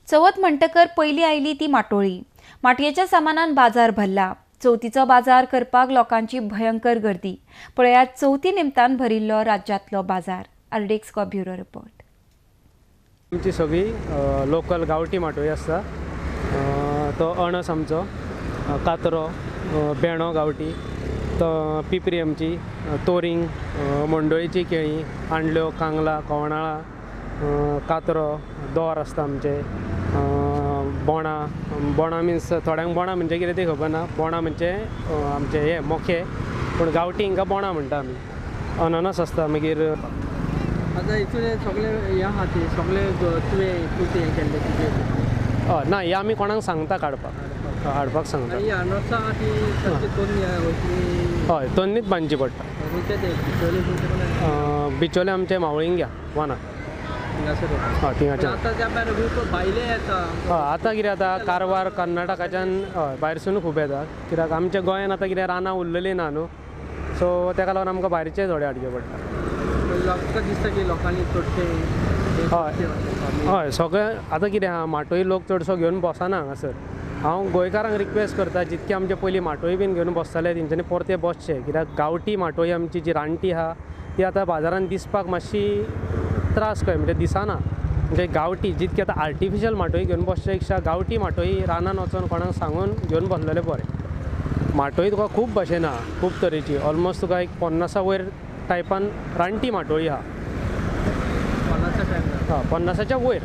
चवथ म्हणटकर पयली आयली ती माटोळी. माटयेच्या सामानान बाजार भरला. चवथीचो बाजार करपाक लोकांची भयंकर गर्दी. पळयात चवथी निमतान भरिल्लो राज्यांतलो बाजार. आर्डेक्स ब्युरो रिपोर्ट. आमची सगळी लोकल गांवठी माटोळी आसता. तो अणस आमचो, कातरो, बेणो गांवठी, तो पिपरी आमची, तोरींग, मंडोळीची केळी, आंडल्यो, कांगला, कोवणाळा, कातरो, दोर आसता आमचे, बोणा मिन्स थोड्यांक बोणा म्हणजे कितें तें खबर ना. बोणा म्हणजे आमचे हे मोखे, पूण गांवठी हिंकां बोणा म्हणटा आमी. अननस आसता. मागीर आता हितून सगळे हे आहा ती सगळे तुवें तुवें हें केल्लें तुजें ना, हे आमी कोणाक सांगता काडपाक, हाडपाक सांगता. ही अनर्सा ती सारकी दोन वयतली हय, तन्नीच बांदची पडटा. खंयचे ते बिचोले तुमचे बिचोले आमचे मावळिंग्या वानाक. हय, थिंगाच्यान. आतां त्या भायर खूब भायले येता. हय, आतां कितें जाता, कारवार कर्नाटकाच्यान हय भायरसून खूब येता. कित्याक आमच्या गोंयांत आतां कितें रानां उरलेलीं ना न्हू, सो ताका लागून आमकां भायरचे थोडे हाडचे पडटा. म्हाका दिसता की लोकांनी चडशे हय, सगळे आतां कितें आहा, माटोळी लोक चडसो घेवन बसना हांगासर. हांव गोंयकारांक रिक्वेस्ट करता, जितके आमचे पयलीं माटोळी बीन घेवन बसताले तेंच्यांनी परते बसचे. कित्याक गांवठी माटोळी आमची जी रानटी आहा ती आतां बाजारांत दिसपाक मातशी त्रास कशें म्हणजे दिसना. म्हणजे गांवठी जितके आतां आर्टिफिशियल माटोळी घेवन बसचे पेक्षा गांवठी माटोळी रानान वचून कोणाक सांगून घेवन बसलेले बरें. माटोळी तुका खूब भाशेन आहा, खूब तरेची. ऑलमोस्ट तुका एक 50 वयर टायपान रानटी माटोळी आहा. 50 50च्या वयर.